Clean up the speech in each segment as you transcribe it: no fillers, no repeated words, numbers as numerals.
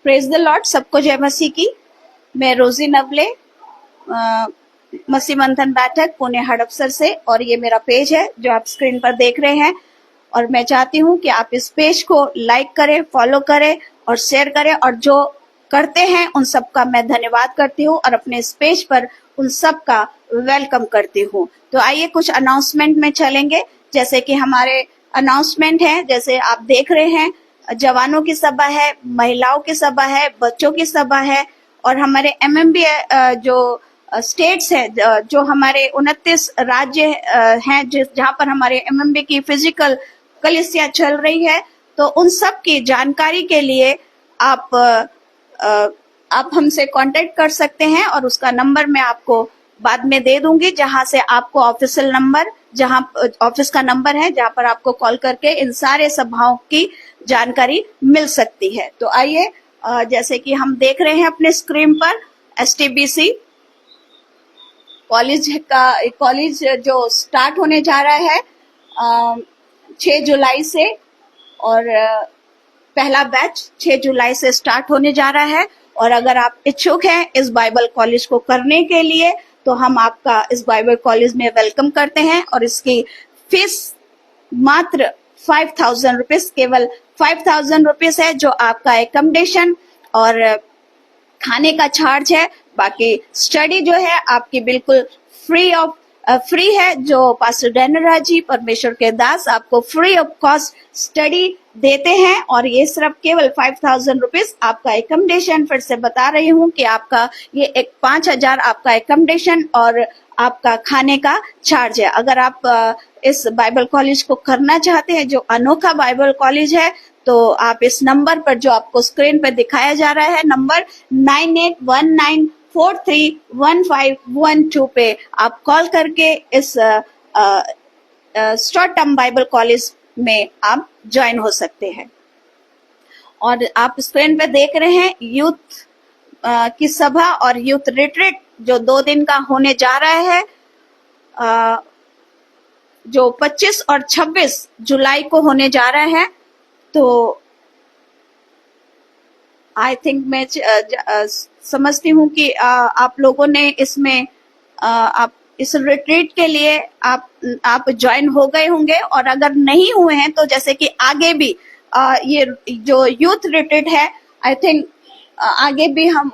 Praise the Lord, सबको जय मसीह की। मैं रोजी नवले, मसीह मंथन बैठक पुणे हड़पसर से, और ये मेरा पेज है जो आप स्क्रीन पर देख रहे हैं। और मैं चाहती हूँ कि आप इस पेज को लाइक करें, फॉलो करें और शेयर करें, और जो करते हैं उन सबका मैं धन्यवाद करती हूँ और अपने इस पेज पर उन सबका वेलकम करती हूँ। तो आइए कुछ अनाउंसमेंट में चलेंगे। जैसे कि हमारे अनाउंसमेंट है, जैसे आप देख रहे हैं, जवानों की सभा है, महिलाओं की सभा है, बच्चों की सभा है, और हमारे एमएमबी जो स्टेट्स है, जो हमारे 29 राज्य हैं जहाँ पर हमारे एमएमबी की फिजिकल कलीसिया चल रही है, तो उन सब की जानकारी के लिए आप हमसे कांटेक्ट कर सकते हैं, और उसका नंबर मैं आपको बाद में दे दूंगी, जहां से आपको ऑफिशियल नंबर, जहां ऑफिस का नंबर है, जहां पर आपको कॉल करके इन सारे सभाओं की जानकारी मिल सकती है। तो आइए, जैसे कि हम देख रहे हैं अपने स्क्रीन पर, एसटीबीसी कॉलेज जो स्टार्ट होने जा रहा है 6 जुलाई से, और पहला बैच 6 जुलाई से स्टार्ट होने जा रहा है। और अगर आप इच्छुक हैं इस बाइबल कॉलेज को करने के लिए, तो हम आपका इस बाइबल कॉलेज में वेलकम करते हैं। और इसकी फीस मात्र 5,000 रुपीज, केवल 5,000 रुपीज है, जो आपका एकोमोडेशन और खाने का चार्ज है। बाकी स्टडी जो है आपकी बिल्कुल फ्री है, जो पास्टर डैनरा जी परमेश्वर के दास आपको फ्री ऑफ कॉस्ट स्टडी देते हैं। और ये सिर्फ केवल 5,000 रुपीज आपका एकोमोडेशन, फिर से बता रही हूँ कि आपका ये एक 5,000 आपका एकोमोडेशन और आपका खाने का चार्ज है। अगर आप इस बाइबल कॉलेज को करना चाहते हैं, जो अनोखा बाइबल कॉलेज है, तो आप इस नंबर पर, जो आपको स्क्रीन पर दिखाया जा रहा है, नंबर 9819431512 पे आप कॉल करके इस शॉर्ट टर्म बाइबल कॉलेज में आप ज्वाइन हो सकते हैं। और आप स्क्रीन पे देख रहे हैं यूथ की सभा और यूथ रिट्रीट, जो 2 दिन का होने जा रहा है, जो 25 और 26 जुलाई को होने जा रहा है। तो आई थिंक मैं समझती हूँ कि आप लोगों ने इसमें आप इस रिट्रीट के लिए आप ज्वाइन हो गए होंगे, और अगर नहीं हुए हैं तो जैसे कि आगे भी ये जो यूथ रिट्रीट है, आई थिंक आगे भी हम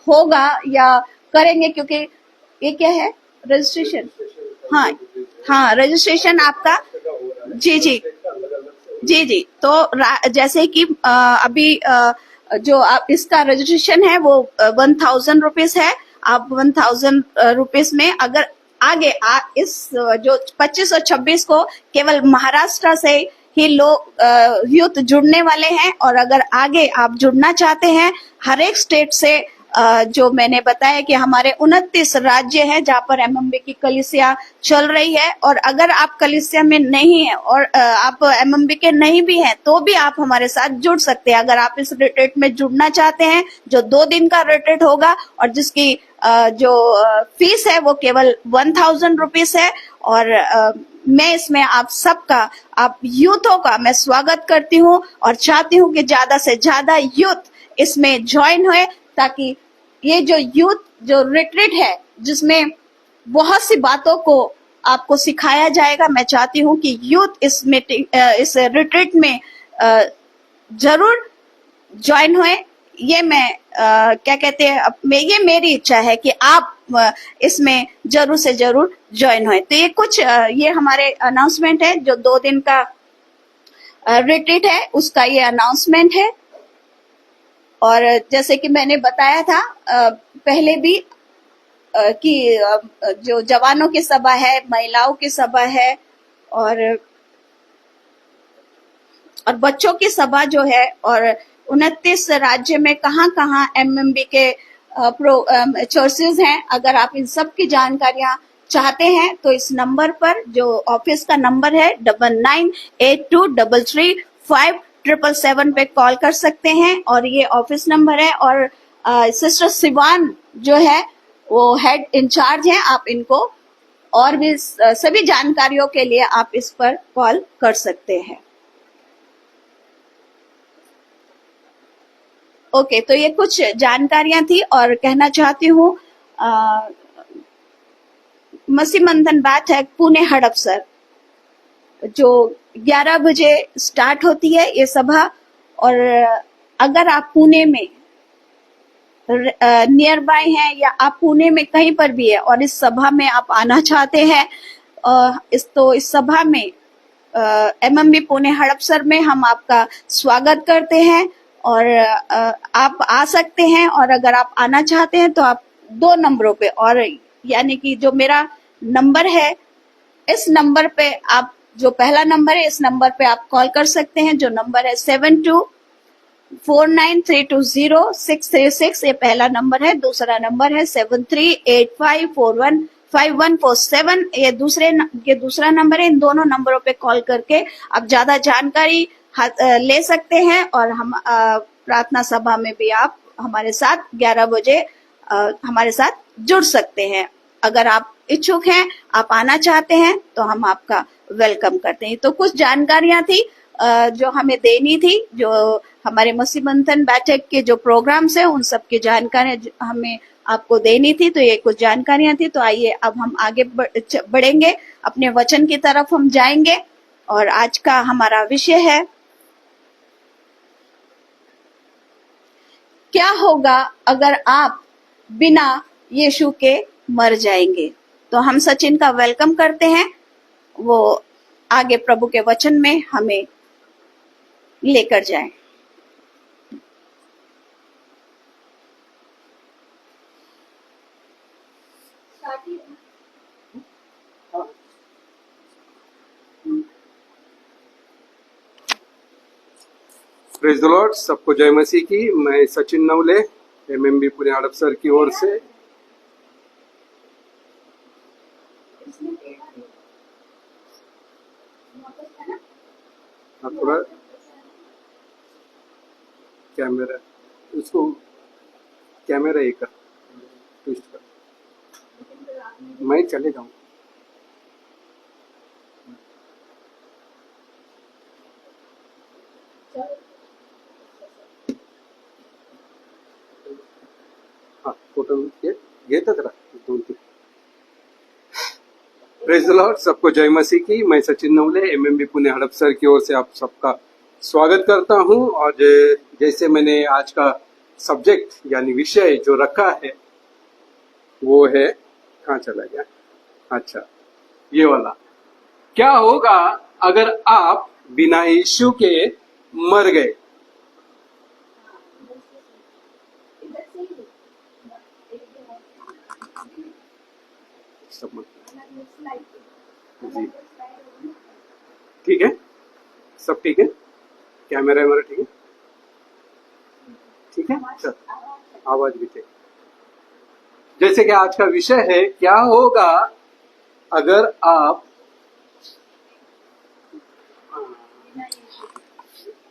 होगा या करेंगे, क्योंकि ये क्या है, रजिस्ट्रेशन। हाँ, रजिस्ट्रेशन आपका, जी। तो जैसे कि अभी जो आप इसका रजिस्ट्रेशन है वो 1,000 रुपीज है। आप 1,000 रुपीज में अगर आगे इस जो 25 और 26 को केवल महाराष्ट्र से ही लोग यूथ जुड़ने वाले हैं, और अगर आगे आप जुड़ना चाहते हैं हर एक स्टेट से, जो मैंने बताया कि हमारे 29 राज्य हैं जहाँ पर एमएमबी की कलीसिया चल रही है। और अगर आप कलीसिया में नहीं है और आप एमएमबी के नहीं भी हैं, तो भी आप हमारे साथ जुड़ सकते हैं। अगर आप इस रिट्रीट में जुड़ना चाहते हैं, जो 2 दिन का रिट्रीट होगा, और जिसकी जो फीस है वो केवल 1,000 रुपीज है। और मैं इसमें आप सबका, आप यूथों का मैं स्वागत करती हूँ, और चाहती हूँ कि ज्यादा से ज्यादा यूथ इसमें ज्वाइन हुए, ताकि ये जो यूथ जो रिट्रीट है, जिसमें बहुत सी बातों को आपको सिखाया जाएगा, मैं चाहती हूँ कि यूथ इस रिट्रीट में जरूर ज्वाइन हुए। ये मैं क्या कहते हैं, ये मेरी इच्छा है कि आप इसमें जरूर से जरूर ज्वाइन हुए। तो ये कुछ ये हमारे अनाउंसमेंट है, जो 2 दिन का रिट्रीट है उसका ये अनाउंसमेंट है। और जैसे कि मैंने बताया था पहले भी कि जो जवानों की सभा है, महिलाओं की सभा है, और बच्चों की सभा जो है, और 29 राज्य में कहाँ एमएमबी के चर्चेज हैं। अगर आप इन सब की जानकारियां चाहते हैं, तो इस नंबर पर, जो ऑफिस का नंबर है 9982335777 पे कॉल कर सकते हैं, और ये ऑफिस नंबर है। और सिस्टर सिवान जो है वो हेड इंचार्ज है, आप इनको और भी सभी जानकारियों के लिए आप इस पर कॉल कर सकते हैं। ओके, तो ये कुछ जानकारियां थी और कहना चाहती हूँ मसी मंथन बैठक पुणे हड़पसर जो 11 बजे स्टार्ट होती है ये सभा। और अगर आप पुणे में नियर बाय हैं या आप पुणे में कहीं पर भी है और इस सभा में आप आना चाहते हैं, इस सभा में एमएमबी पुणे हड़पसर में हम आपका स्वागत करते हैं और आप आ सकते हैं। और अगर आप आना चाहते हैं तो आप 2 नंबरों पे, और यानी कि जो मेरा नंबर है इस नंबर पे आप, जो पहला नंबर है इस नंबर पे आप कॉल कर सकते हैं, जो नंबर है 7249320636, ये पहला नंबर है। दूसरा नंबर है 7385415147, ये दूसरा नंबर है। इन दोनों नंबरों पे कॉल करके आप ज्यादा जानकारी ले सकते हैं और हम प्रार्थना सभा में भी आप हमारे साथ 11 बजे हमारे साथ जुड़ सकते हैं। अगर आप इच्छुक हैं, आप आना चाहते हैं तो हम आपका वेलकम करते हैं। तो कुछ जानकारियां थी जो हमें देनी थी, जो हमारे मसीह मंथन बैठक के जो प्रोग्राम्स हैं उन सब की जानकारियां हमें आपको देनी थी। तो ये कुछ जानकारियां थी। तो आइए अब हम आगे बढ़ेंगे, अपने वचन की तरफ हम जाएंगे। और आज का हमारा विषय है, क्या होगा अगर आप बिना यीशु के मर जाएंगे। तो हम सचिन का वेलकम करते हैं, वो आगे प्रभु के वचन में हमें लेकर जाएं। प्रेज द लॉर्ड, सबको जय मसीह की। मैं सचिन नवले एमएमबी पुणे हड़पसर की ओर से थोड़ा कैमरा, उसको कैमरा एक ट्विस्ट कर, मैं चले जाऊँ। हाँ, फोटो ये तक रहा 2-3। प्रेज द लॉर्ड, सबको जय मसीह की। मैं सचिन नवले एमएमबी पुणे हड़पसर की ओर से आप सबका स्वागत करता हूं। और जैसे मैंने आज का सब्जेक्ट यानी विषय जो रखा है वो है, कहाँ चला गया, अच्छा ये वाला, क्या होगा अगर आप बिना यीशु के मर गए। जी ठीक है, सब ठीक है, कैमरा हमारा ठीक है, ठीक है, चल आवाज भी ठीक। जैसे कि आज का विषय है, क्या होगा अगर आप,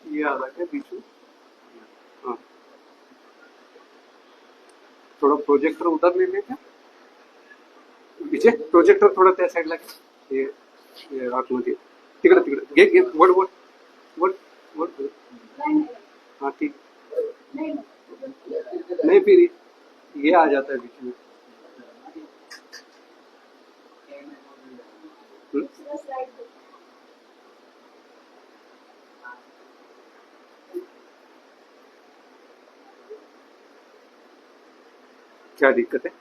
ये अलग है बीच में, हाँ थोड़ा प्रोजेक्टर उधर ले लेते, पीछे प्रोजेक्टर थोडं त्या साईडला घे, हे आतमध्ये तिकडे तिकडे घे वर वर वर वर, हाँ ठीक, नहीं फिर ये आ जाता है बीच में। क्या दिक्कत है,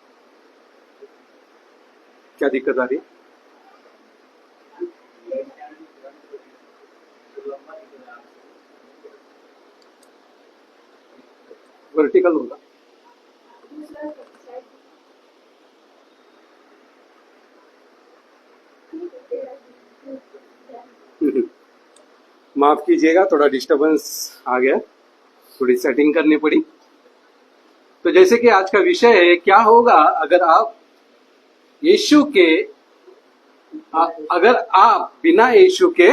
क्या दिक्कत आ रही है? वर्टिकल होगा, माफ कीजिएगा, थोड़ा डिस्टरबेंस आ गया, थोड़ी सेटिंग करनी पड़ी। तो जैसे कि आज का विषय है, क्या होगा अगर आप यीशु के, अगर आप बिना यीशु के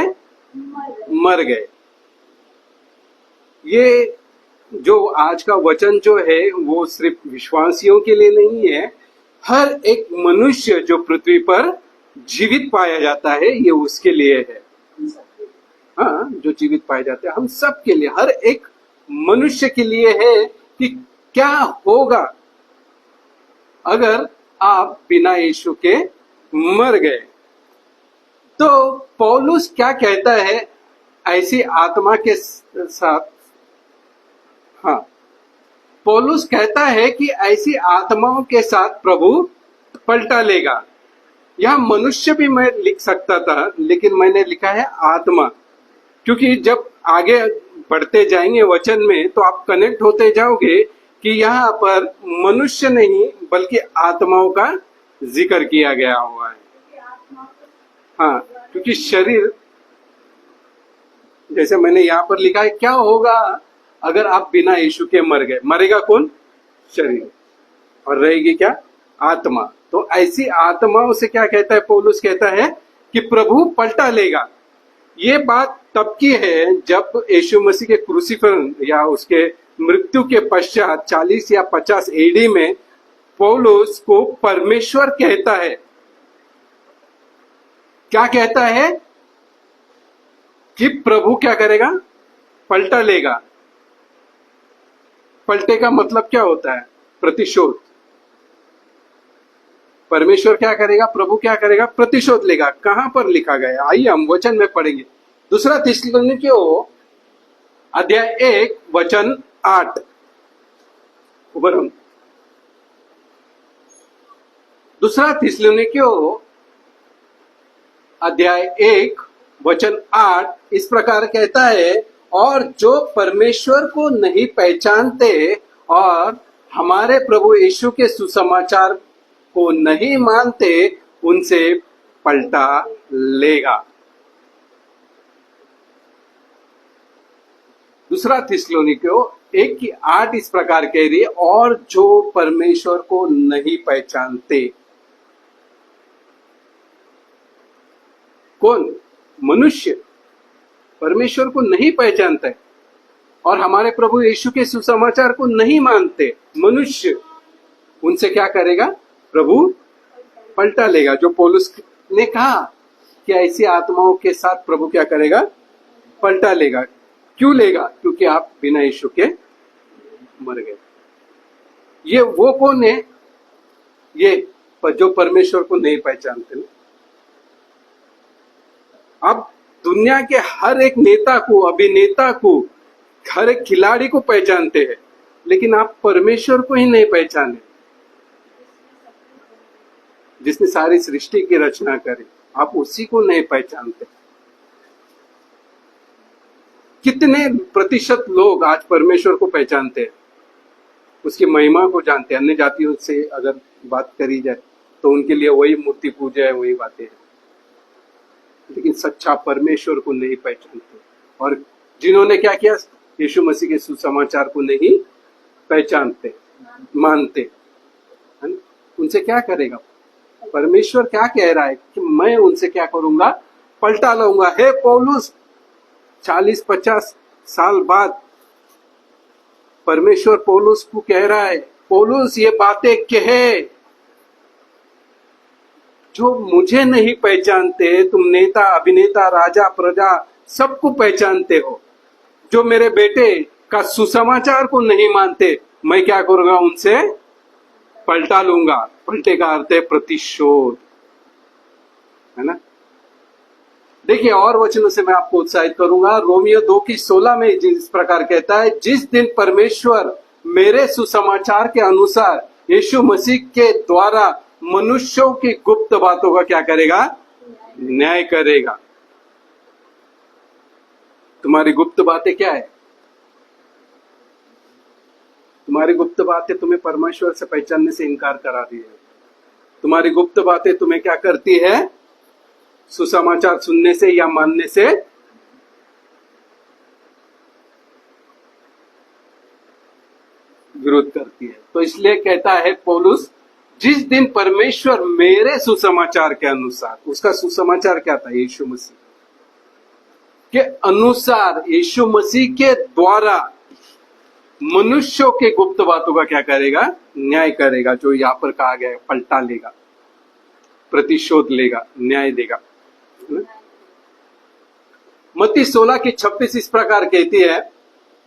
मर गए। ये जो आज का वचन जो है वो सिर्फ विश्वासियों के लिए नहीं है, हर एक मनुष्य जो पृथ्वी पर जीवित पाया जाता है ये उसके लिए है। हाँ, जो जीवित पाए जाते हैं हम सब के लिए, हर एक मनुष्य के लिए है कि क्या होगा अगर आप बिना यीशु के मर गए। तो पौलुस क्या कहता है ऐसी आत्मा के साथ? हाँ, पौलुस कहता है कि ऐसी आत्माओं के साथ प्रभु पलटा लेगा। यह मनुष्य भी मैं लिख सकता था, लेकिन मैंने लिखा है आत्मा, क्योंकि जब आगे बढ़ते जाएंगे वचन में तो आप कनेक्ट होते जाओगे कि यहाँ पर मनुष्य नहीं बल्कि आत्माओं का जिक्र किया गया हुआ है। हाँ, क्योंकि शरीर, जैसे मैंने यहाँ पर लिखा है, क्या होगा अगर आप बिना यीशु के मर गए? मरेगा कौन? शरीर, और रहेगी क्या? आत्मा। तो ऐसी आत्माओं से क्या कहता है पौलुस? कहता है कि प्रभु पलटा लेगा। ये बात तब की है जब यीशु मसीह के क्रूसीफिक्शन या उसके मृत्यु के पश्चात 40 या 50 एडी में पौलुस को परमेश्वर कहता है, क्या कहता है? कि प्रभु क्या करेगा? पलटा लेगा। पलटे का मतलब क्या होता है? प्रतिशोध। परमेश्वर क्या करेगा? प्रभु क्या करेगा? प्रतिशोध लेगा। कहां पर लिखा गया? आइए हम वचन में पढ़ेंगे। दूसरा थिस्सलुनीकियों अध्याय 1 वचन 8। उबरम दूसरा थिस्सलुनीकियों अध्याय 1 वचन 8 इस प्रकार कहता है, और जो परमेश्वर को नहीं पहचानते और हमारे प्रभु यीशु के सुसमाचार को नहीं मानते उनसे पलटा लेगा। दूसरा थिस्सलुनीकियों 1:8 इस प्रकार कह रही है, और जो परमेश्वर को नहीं पहचानते। कौन? मनुष्य परमेश्वर को नहीं पहचानता है और हमारे प्रभु यीशु के सुसमाचार को नहीं मानते मनुष्य, उनसे क्या करेगा? प्रभु पलटा लेगा। जो पौलुस ने कहा कि ऐसी आत्माओं के साथ प्रभु क्या करेगा? पलटा लेगा। क्यों लेगा? क्योंकि आप बिना यीशु के मर गए। ये वो कौन है? ये जो परमेश्वर को नहीं पहचानते। अब दुनिया के हर एक नेता को, अभिनेता को, हर एक खिलाड़ी को पहचानते हैं, लेकिन आप परमेश्वर को ही नहीं पहचाने, जिसने सारी सृष्टि की रचना करी। आप उसी को नहीं पहचानते। कितने प्रतिशत लोग आज परमेश्वर को पहचानते हैं, उसकी महिमा को जानते हैं? अन्य जातियों से अगर बात करी जाए तो उनके लिए वही मूर्ति पूजा है, वही बातें हैं, लेकिन सच्चा परमेश्वर को नहीं पहचानते। और जिन्होंने क्या किया? यीशु मसीह के सुसमाचार को नहीं पहचानते, मानते, उनसे क्या करेगा? परमेश्वर क्या कह रहा है कि मैं उनसे क्या करूंगा? पलटा लाऊंगा। हे पौलुस, 40-50 साल बाद परमेश्वर पौलुस को कह रहा है, पौलुस ये बातें कहे जो मुझे नहीं पहचानते। तुम नेता, अभिनेता, राजा, प्रजा सबको पहचानते हो, जो मेरे बेटे का सुसमाचार को नहीं मानते, मैं क्या करूंगा? उनसे पलटा लूंगा। पलटे का अर्थ है प्रतिशोध, है ना? देखिए, और वचनों से मैं आपको उत्साहित करूंगा। रोमियो 2:16 में जिस प्रकार कहता है, जिस दिन परमेश्वर मेरे सुसमाचार के अनुसार यीशु मसीह के द्वारा मनुष्यों की गुप्त बातों का क्या करेगा? न्याय करेगा। तुम्हारी गुप्त बातें क्या है? तुम्हारी गुप्त बातें तुम्हें परमेश्वर से पहचानने से इनकार करा दी है। तुम्हारी गुप्त बातें तुम्हें क्या करती है? सुसमाचार सुनने से या मानने से विरोध करती है। तो इसलिए कहता है पौलुस, जिस दिन परमेश्वर मेरे सुसमाचार के अनुसार, उसका सुसमाचार क्या था? यीशु मसीह के अनुसार, यीशु मसीह के द्वारा मनुष्यों के गुप्त बातों का क्या करेगा? न्याय करेगा। जो यहां पर कहा गया है, पलटा लेगा, प्रतिशोध लेगा, न्याय देगा। मत्ती 16:26 इस प्रकार कहती है,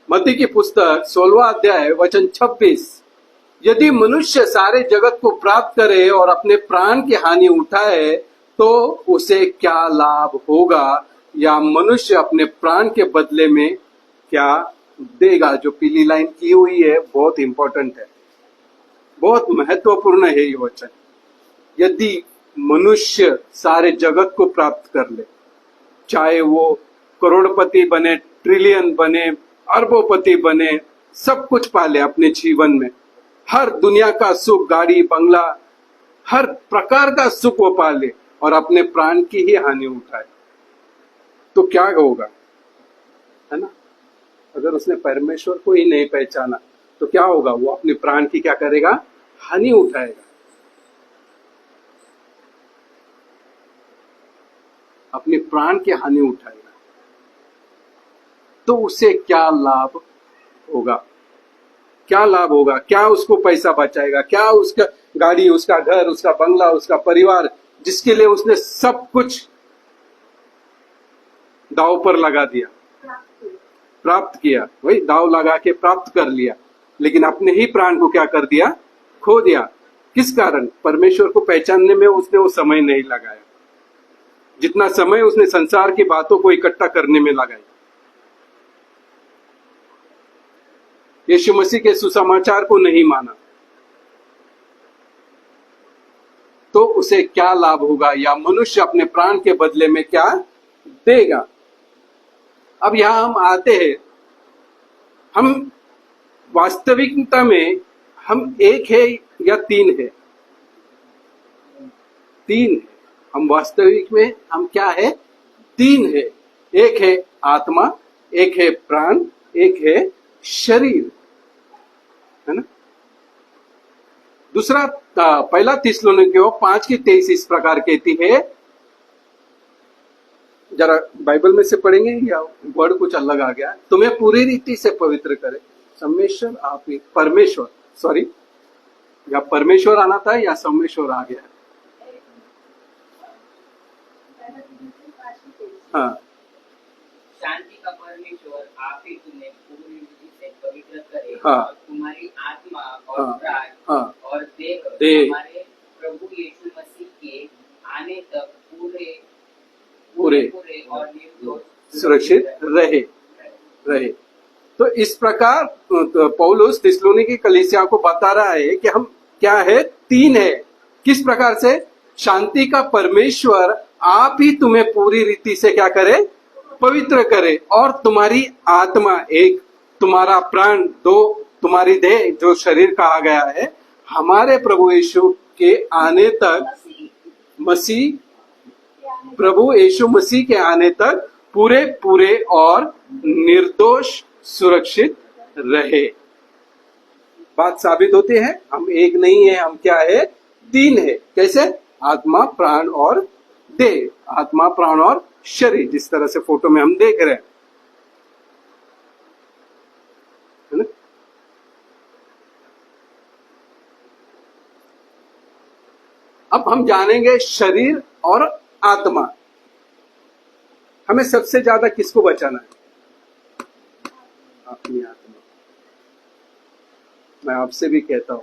मत्ती की पुस्तक 16वां अध्याय वचन 26, यदि मनुष्य सारे जगत को प्राप्त करे और अपने प्राण की हानि उठाए तो उसे क्या लाभ होगा, या मनुष्य अपने प्राण के बदले में क्या देगा। जो पीली लाइन की हुई है बहुत इंपॉर्टेंट है, बहुत महत्वपूर्ण है ये वचन। यदि मनुष्य सारे जगत को प्राप्त कर ले, चाहे वो करोड़पति बने, ट्रिलियन बने, अरबोपति बने, सब कुछ पाले अपने जीवन में, हर दुनिया का सुख, गाड़ी बंगला, हर प्रकार का सुख वो पाले और अपने प्राण की ही हानि उठाए, तो क्या होगा, है ना। अगर उसने परमेश्वर को ही नहीं पहचाना तो क्या होगा, वो अपने प्राण की क्या करेगा, हानि उठाएगा। अपने प्राण की हानि उठाएगा तो उसे क्या लाभ होगा, क्या लाभ होगा, क्या उसको पैसा बचाएगा, क्या उसका गाड़ी, उसका घर, उसका बंगला, उसका परिवार, जिसके लिए उसने सब कुछ दांव पर लगा दिया, प्राप्त किया, वही दांव लगा के प्राप्त कर लिया, लेकिन अपने ही प्राण को क्या कर दिया, खो दिया। किस कारण, परमेश्वर को पहचानने में उसने वो समय नहीं लगाया, जितना समय उसने संसार की बातों को इकट्ठा करने में लगाई। यीशु मसीह के सुसमाचार को नहीं माना तो उसे क्या लाभ होगा, या मनुष्य अपने प्राण के बदले में क्या देगा। अब यहां हम आते हैं, हम वास्तविकता में हम एक है या तीन है, तीन है। हम वास्तविक में हम क्या है, तीन है। एक है आत्मा, एक है प्राण, एक है शरीर, है ना। दूसरा पहला थिस्सलुनीकियों 5:23 इस प्रकार कहती है, जरा बाइबल में से पढ़ेंगे या वर्ड कुछ अलग आ गया, तुम्हें पूरी रीति से पवित्र करे सम्मेश्वर आप ही, परमेश्वर, सॉरी, या परमेश्वर आना था या सम्मेश्वर आ गया। हाँ, शांति का परमेश्वर आप ही तुम्हें पूरी रीति से पवित्र करे, हाँ, और तुम्हारी आत्मा और हाँ, प्राण हाँ, और देह देह हमारे प्रभु यीशु मसीह के आने तक पूरे पूरे और निर्दोष सुरक्षित रहे। तो इस प्रकार तो पौलुस थिस्सलुनीकी कलीसिया को बता रहा है कि हम क्या है, तीन है। किस प्रकार से, शांति का परमेश्वर आप ही तुम्हें पूरी रीति से क्या करे, पवित्र करे, और तुम्हारी आत्मा एक, तुम्हारा प्राण दो, तुम्हारी देह जो शरीर कहा गया है, हमारे प्रभु यीशु के आने तक, मसीह प्रभु यीशु मसीह के आने तक पूरे और निर्दोष सुरक्षित रहे। बात साबित होती है, हम एक नहीं है, हम क्या है, तीन है। कैसे, आत्मा, प्राण और देह, आत्मा, प्राण और शरीर, जिस तरह से फोटो में हम देख रहे हैं, है ना। अब हम जानेंगे शरीर और आत्मा। हमें सबसे ज्यादा किसको बचाना है, अपनी आत्मा। मैं आपसे भी कहता हूं,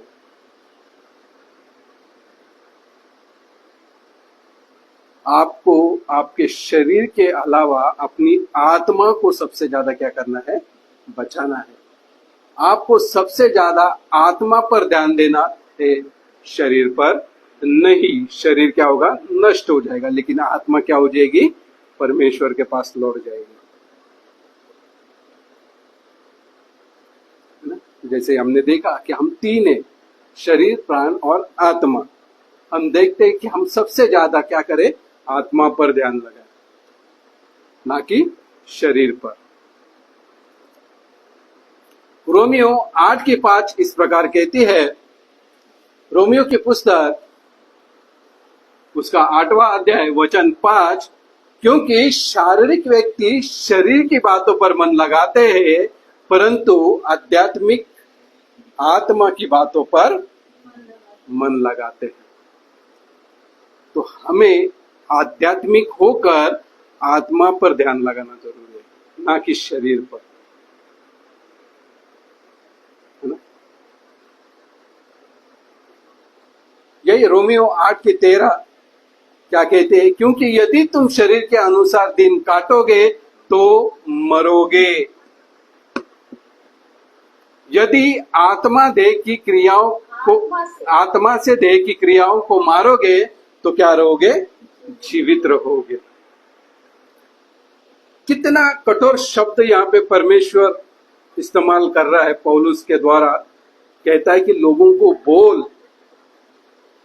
आपको आपके शरीर के अलावा अपनी आत्मा को सबसे ज्यादा क्या करना है, बचाना है। आपको सबसे ज्यादा आत्मा पर ध्यान देना है, शरीर पर नहीं। शरीर क्या होगा, नष्ट हो जाएगा, लेकिन आत्मा क्या हो जाएगी, परमेश्वर के पास लौट जाएगी, है ना। जैसे हमने देखा कि हम तीन है, शरीर, प्राण और आत्मा। हम देखते हैं कि हम सबसे ज्यादा क्या करें, आत्मा पर ध्यान लगाए, ना कि शरीर पर। रोमियो 8:5 इस प्रकार कहती है, रोमियो की पुस्तक उसका 8वां अध्याय वचन 5, क्योंकि शारीरिक व्यक्ति शरीर की बातों पर मन लगाते हैं, परंतु आध्यात्मिक आत्मा की बातों पर मन लगाते हैं। तो हमें आध्यात्मिक होकर आत्मा पर ध्यान लगाना जरूरी है, ना कि शरीर पर। यही रोमियो 8:13 क्या कहते हैं? क्योंकि यदि तुम शरीर के अनुसार दिन काटोगे तो मरोगे, यदि आत्मा से देह की क्रियाओं को मारोगे तो क्या रहोगे? जीवित रहोगे। कितना कठोर शब्द यहाँ पे परमेश्वर इस्तेमाल कर रहा है पौलुस के द्वारा। कहता है कि लोगों को बोल,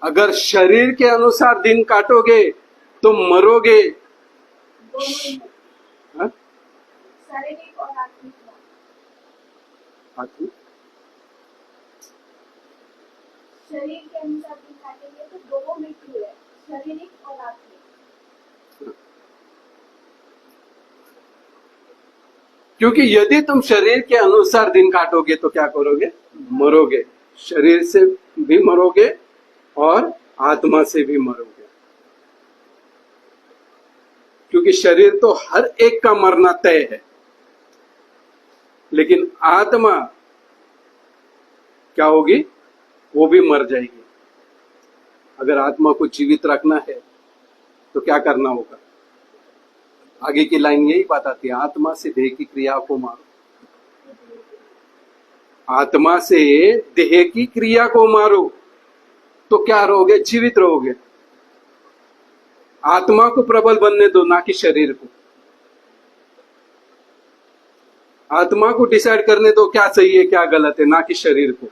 अगर शरीर के अनुसार दिन काटोगे तो मरोगे। हाँ? शारीरिक और आत्मिक। आत्मिक शरीर के अनुसार दिन काटेंगे तो दोनों मृत्यु है, शारीरिक और आत्मिक। क्योंकि यदि तुम शरीर के अनुसार दिन काटोगे तो क्या करोगे? मरोगे। शरीर से भी मरोगे और आत्मा से भी मरोगे। क्योंकि शरीर तो हर एक का मरना तय है, लेकिन आत्मा क्या होगी? वो भी मर जाएगी। अगर आत्मा को जीवित रखना है तो क्या करना होगा? आगे की लाइन यही बात आती है, आत्मा से देह की क्रिया को मारो। आत्मा से देह की क्रिया को मारो तो क्या रहोगे? जीवित रहोगे। आत्मा को प्रबल बनने दो, ना कि शरीर को। आत्मा को डिसाइड करने दो क्या सही है क्या गलत है, ना कि शरीर को।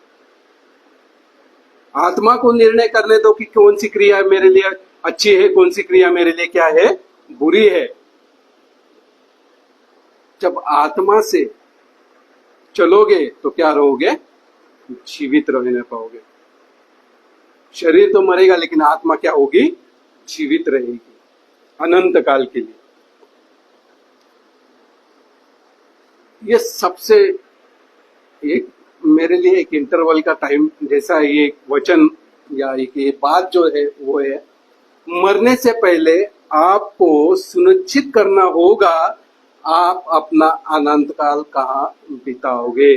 आत्मा को निर्णय करने दो कि कौन सी क्रिया मेरे लिए अच्छी है, कौन सी क्रिया मेरे लिए क्या है? बुरी है। जब आत्मा से चलोगे तो क्या रहोगे? जीवित रहने पाओगे। शरीर तो मरेगा, लेकिन आत्मा क्या होगी? जीवित रहेगी अनंत काल के लिए। ये सबसे एक मेरे लिए एक इंटरवल का टाइम जैसा ये वचन या एक ये बात जो है वो है, मरने से पहले आपको सुनिश्चित करना होगा आप अपना अनंत काल कहाँ बिताओगे।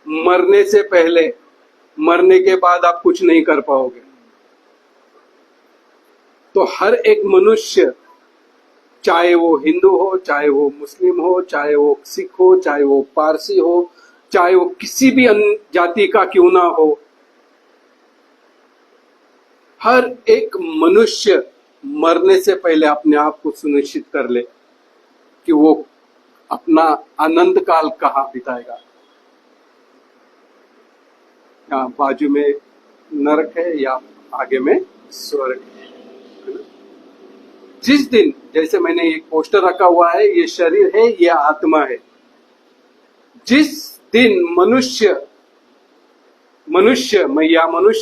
मरने से पहले, मरने के बाद आप कुछ नहीं कर पाओगे। तो हर एक मनुष्य, चाहे वो हिंदू हो, चाहे वो मुस्लिम हो, चाहे वो सिख हो, चाहे वो पारसी हो, चाहे वो किसी भी अन्य जाति का क्यों ना हो, हर एक मनुष्य मरने से पहले अपने आप को सुनिश्चित कर ले कि वो अपना अनंत काल कहाँ बिताएगा। या बाजू में नरक है या आगे में स्वर्ग है। जिस दिन, जैसे मैंने एक पोस्टर रखा हुआ है, ये शरीर है, ये आत्मा है। जिस दिन मनुष्य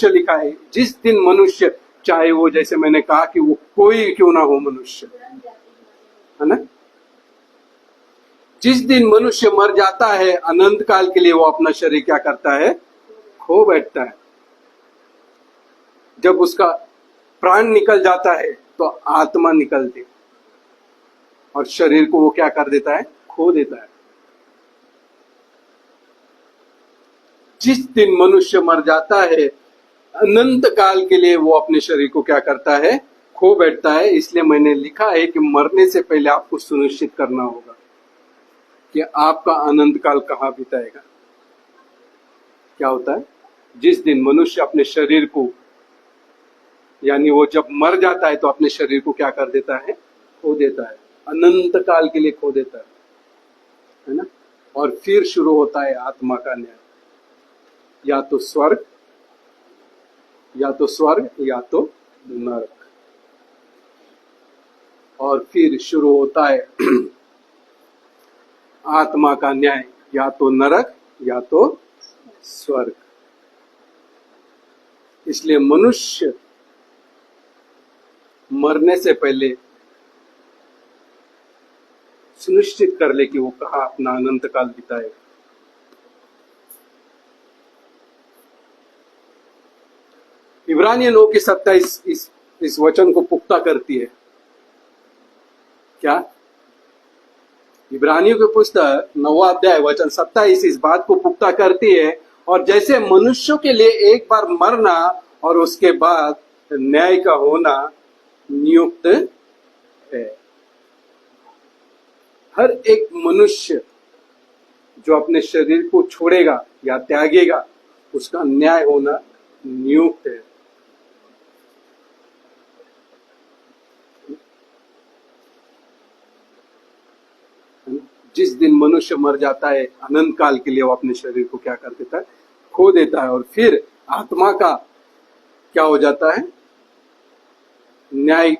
लिखा है, जिस दिन मनुष्य, चाहे वो जैसे मैंने कहा कि वो कोई क्यों ना हो मनुष्य, है ना, जिस दिन मनुष्य मर जाता है अनंत काल के लिए वो अपना शरीर क्या करता है? खो बैठता है। जब उसका प्राण निकल जाता है तो आत्मा निकलती और शरीर को वो क्या कर देता है? खो देता है। जिस दिन मनुष्य मर जाता है अनंत काल के लिए वो अपने शरीर को क्या करता है? खो बैठता है। इसलिए मैंने लिखा है कि मरने से पहले आपको सुनिश्चित करना होगा कि आपका अनंत काल कहाँ बिताएगा। क्या होता है? जिस दिन मनुष्य अपने शरीर को, यानी वो जब मर जाता है तो अपने शरीर को क्या कर देता है? खो देता है, अनंत काल के लिए खो देता है ना। और फिर शुरू होता है आत्मा का न्याय, या तो स्वर्ग या तो नरक। और फिर शुरू होता है आत्मा का न्याय, या तो नरक या तो स्वर्ग। इसलिए मनुष्य मरने से पहले सुनिश्चित कर ले कि वो कहाँ अपना अनंत काल बिताएगा। इब्रानियों 9:27 इस वचन को पुख्ता करती है। क्या? इब्रानियों की पुस्तक 9वां अध्याय वचन 27 इस बात को पुख्ता करती है और जैसे मनुष्यों के लिए एक बार मरना और उसके बाद न्याय का होना नियुक्त है। हर एक मनुष्य जो अपने शरीर को छोड़ेगा या त्यागेगा, उसका न्याय होना नियुक्त है। जिस दिन मनुष्य मर जाता है, अनंत काल के लिए वो अपने शरीर को क्या कर देता है, खो देता है, और फिर आत्मा का क्या हो जाता है, न्याय,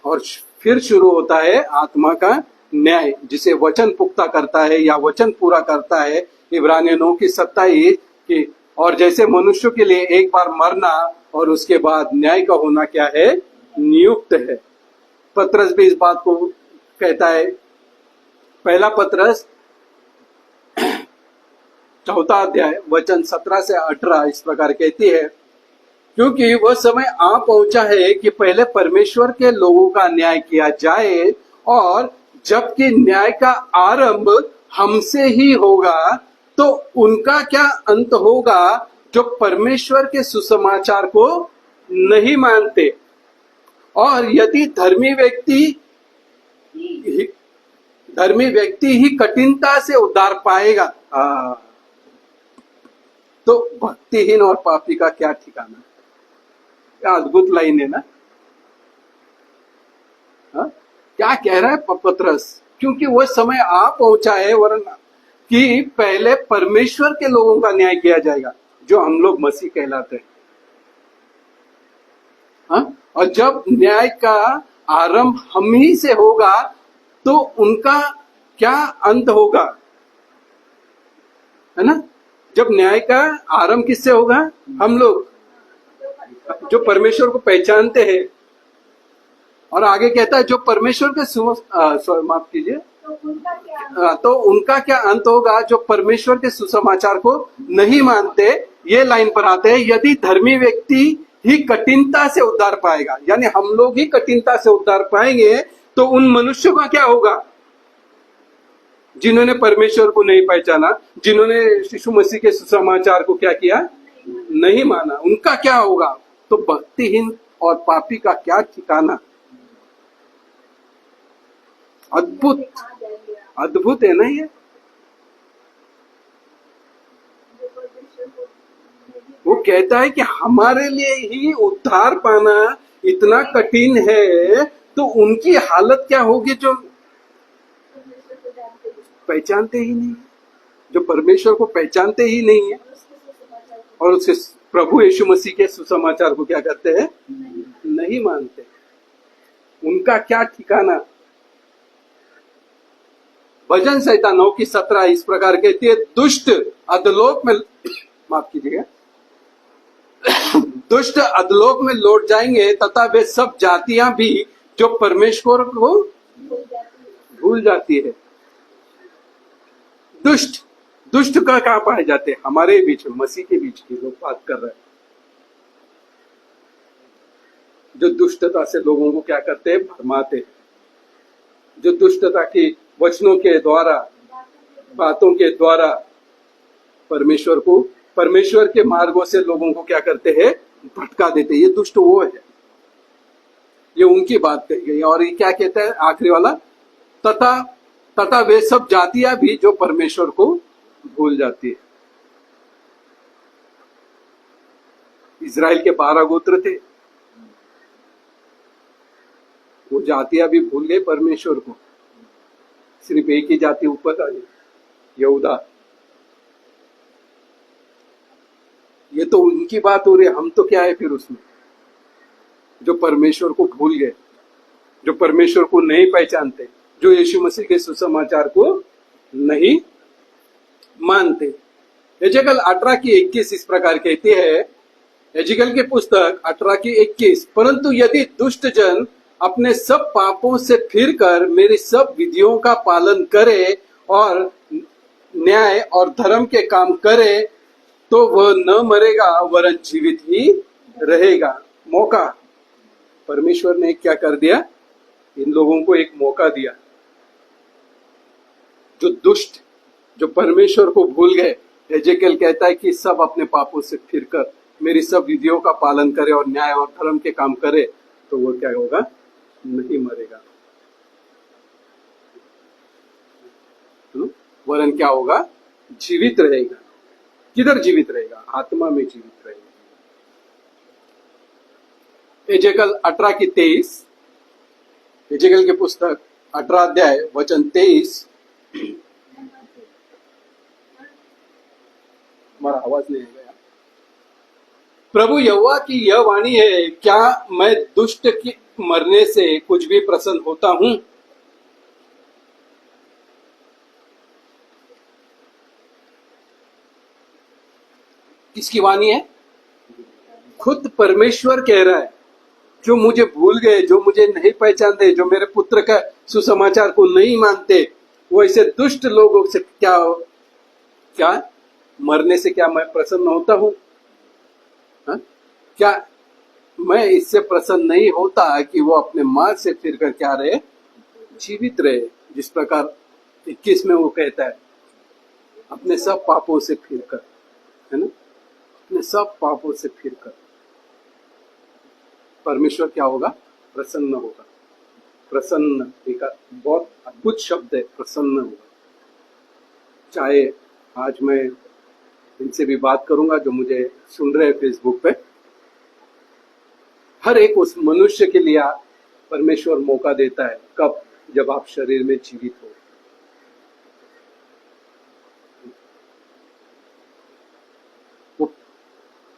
और फिर शुरू होता है आत्मा का न्याय, जिसे वचन पुख्ता करता है या वचन पूरा करता है। इब्रानियों 9:27 की, और जैसे मनुष्यों के लिए एक बार मरना और उसके बाद न्याय का होना क्या है, नियुक्त है। पतरस भी इस बात को कहता है, पहला पतरस 4 अध्याय वचन 17 से 18 इस प्रकार कहती है, क्योंकि वह समय आ पहुंचा है कि पहले परमेश्वर के लोगों का न्याय किया जाए, और जबकि न्याय का आरंभ हमसे ही होगा, तो उनका क्या अंत होगा जो परमेश्वर के सुसमाचार को नहीं मानते। और यदि धर्मी व्यक्ति ही कठिनता से उद्धार पाएगा, तो भक्तिहीन और पापी का क्या ठिकाना। क्या अद्भुत लाइन है ना। क्या कह रहा है पतरस, क्योंकि वह समय आ पहुंचा है वरना कि पहले परमेश्वर के लोगों का न्याय किया जाएगा, जो हम लोग मसीह कहलाते हैं। और जब न्याय का आरंभ हम ही से होगा, तो उनका क्या अंत होगा, है ना। जब न्याय का आरंभ किससे होगा, हम लोग जो परमेश्वर को पहचानते हैं। और आगे कहता है, जो परमेश्वर के माफ कीजिए, तो उनका क्या अंत होगा जो परमेश्वर के सुसमाचार को नहीं मानते। ये लाइन पर आते हैं, यदि धर्मी व्यक्ति ही कठिनता से उद्धार पाएगा, यानी हम लोग ही कठिनता से उद्धार पाएंगे, तो उन मनुष्यों का क्या होगा जिन्होंने परमेश्वर को नहीं पहचाना, जिन्होंने यीशु मसीह के सुसमाचार को क्या किया, नहीं माना, उनका क्या होगा। तो भक्तिहीन और पापी का क्या ठिकाना। अद्भुत अद्भुत है ना ये। वो कहता है कि हमारे लिए ही उद्धार पाना इतना कठिन है, तो उनकी हालत क्या होगी जो पहचानते ही नहीं, जो परमेश्वर को पहचानते ही नहीं है और उसके प्रभु यीशु मसीह के सुसमाचार को क्या करते हैं, नहीं मानते। उनका क्या ठिकाना। भजन संहिता 9:17 इस प्रकार कहती है, दुष्ट अधोलोक में, माफ कीजिएगा, दुष्ट अधोलोक में लौट जाएंगे, तथा वे सब जातियां भी जो परमेश्वर को भूल जाती है। दुष्ट का कहां पाए जाते हैं, हमारे बीच में, मसीह के बीच की लोग बात कर रहे हैं, जो दुष्टता से लोगों को क्या करते हैं, भरमाते हैं, जो दुष्टता की वचनों के द्वारा, बातों के द्वारा परमेश्वर के मार्गों से लोगों को क्या करते हैं, भटका देते हैं। ये दुष्ट वो है, ये उनकी बात कही गई। और ये क्या कहता है आखिरी वाला, तथा वे सब जातियां भी जो परमेश्वर को भूल जाती है। इजराइल के 12 गोत्र थे, वो जातियां भी भूल गए परमेश्वर को, सिर्फ एक ही जाति ऊपर आई, यहूदा। ये तो उनकी बात हो रही है, हम तो क्या है फिर उसमें, जो परमेश्वर को भूल गए, जो परमेश्वर को नहीं पहचानते, जो यीशु मसीह के सुसमाचार को नहीं मानते। एजेकल 18:21 इस प्रकार कहती है, एजेकल की पुस्तक 18:21, परंतु यदि दुष्ट जन अपने सब पापों से फिरकर मेरी सब विधियों का पालन करे और न्याय और धर्म के काम करे, तो वह न मरेगा वरन जीवित ही रहेगा। मौका, परमेश्वर ने क्या कर दिया, इन लोगों को एक मौका दिया। जो दुष्ट, जो परमेश्वर को भूल गए, एजेकियल कहता है कि सब अपने पापों से फिरकर मेरी सब विधियों का पालन करे और न्याय और धर्म के काम करे तो वो क्या होगा, नहीं मरेगा, वरन क्या होगा, जीवित रहेगा। किधर जीवित रहेगा, आत्मा में जीवित रहेगा। एजेकियल 18:23, एजेकियल की पुस्तक 18 अध्याय वचन 23। हमारा आवाज नहीं आएगा। प्रभु यहोवा की यह वाणी है, क्या मैं दुष्ट की मरने से कुछ भी प्रसन्न होता हूं? किसकी वाणी है? खुद परमेश्वर कह रहा है, जो मुझे भूल गए, जो मुझे नहीं पहचानते, जो मेरे पुत्र का सुसमाचार को नहीं मानते, वो ऐसे दुष्ट लोगों से क्या मरने से क्या मैं प्रसन्न होता हूं? क्या मैं इससे प्रसन्न नहीं होता कि वो अपने मार्ग से फिरकर क्या रहे, जीवित रहे। जिस प्रकार 21 में वो कहता है, अपने सब पापों से फिरकर, है ना, अपने सब पापों से फिरकर परमेश्वर क्या होगा, प्रसन्न होगा। प्रसन्न एक बहुत अद्भुत शब्द है, प्रसन्न होगा। चाहे आज मैं इनसे भी बात करूंगा जो मुझे सुन रहे हैं फेसबुक पे, हर एक उस मनुष्य के लिए परमेश्वर मौका देता है। कब? जब आप शरीर में जीवित हो। वो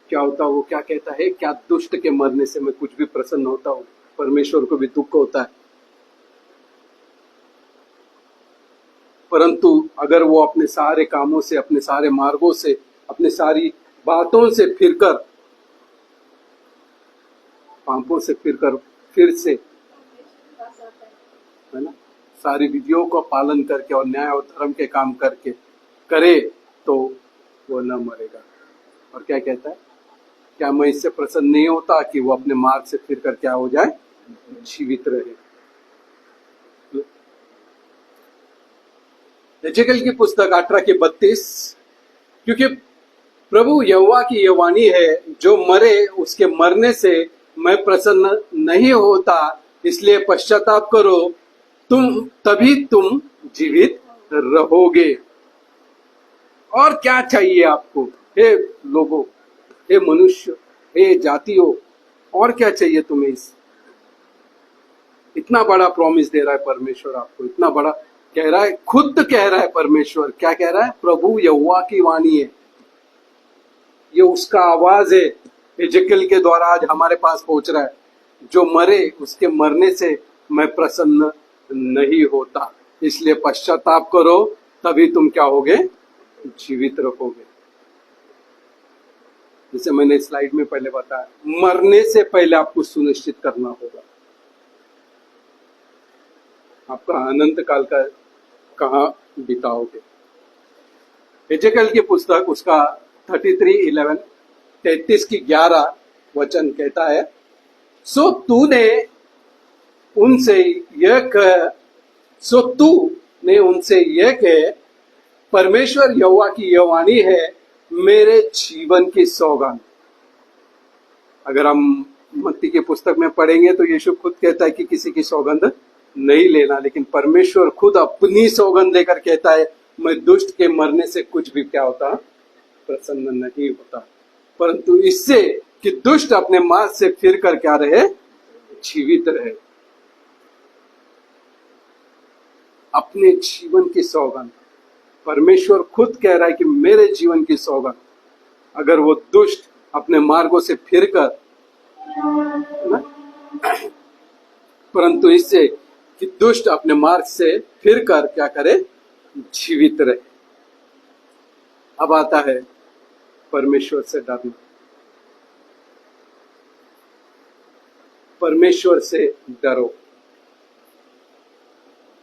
क्या होता है, वो क्या कहता है, क्या दुष्ट के मरने से मैं कुछ भी प्रसन्न होता हूं? परमेश्वर को भी दुख होता है। परंतु अगर वो अपने सारे कामों से, अपने सारे मार्गों से, अपने सारी बातों से फिरकर, पापों से फिरकर फिर से, है ना, सारी विधियों का पालन करके और न्याय और धर्म के काम करके करे तो वो न मरेगा। और क्या कहता है, क्या मैं इससे प्रसन्न नहीं होता कि वो अपने मार्ग से फिरकर क्या हो जाए, जीवित रहे। एजेकियल की पुस्तक 18:32, क्योंकि प्रभु यहोवा की यह वाणी है, जो मरे उसके मरने से मैं प्रसन्न नहीं होता, इसलिए पश्चाताप करो, तभी तुम जीवित रहोगे। और क्या चाहिए आपको, हे लोगों, हे मनुष्य, हे जातियों, और क्या चाहिए तुम्हें? इतना बड़ा प्रॉमिस दे रहा है परमेश्वर आपको, इतना बड़ा कह रहा है, खुद कह रहा है परमेश्वर। क्या कह रहा है? प्रभु यहोवा की वाणी है, ये उसका आवाज है, एजेकियल के द्वारा आज हमारे पास पहुंच रहा है। जो मरे उसके मरने से मैं प्रसन्न नहीं होता, इसलिए पश्चाताप करो, तभी तुम क्या होगे, जीवित रहोगे। जैसे मैंने स्लाइड में पहले बताया, मरने से पहले आपको सुनिश्चित करना होगा आपका अनंत काल का कहाँ बिताओगे। एजेकियल की पुस्तक उसका 33:11, 33:11 वचन कहता है, सो तूने उनसे यह कह, परमेश्वर यहोवा की यह वाणी है, मेरे जीवन की सौगंध। अगर हम मत्ती की पुस्तक में पढ़ेंगे तो यीशु खुद कहता है कि किसी की सौगंध नहीं लेना, लेकिन परमेश्वर खुद अपनी सौगंध देकर कहता है, मैं दुष्ट के मरने से कुछ भी क्या होता, प्रसन्न नहीं होता, परंतु इससे कि दुष्ट अपने मार्ग से फिर कर क्या रहे, जीवित रहे। अपने जीवन की सौगंध परमेश्वर खुद कह रहा है कि मेरे जीवन की सौगंध, अगर वो दुष्ट अपने मार्गों से फिरकर, परंतु इससे कि दुष्ट अपने मार्ग से फिरकर क्या करे, जीवित रहे। अब आता है परमेश्वर से डरना। परमेश्वर से डरो,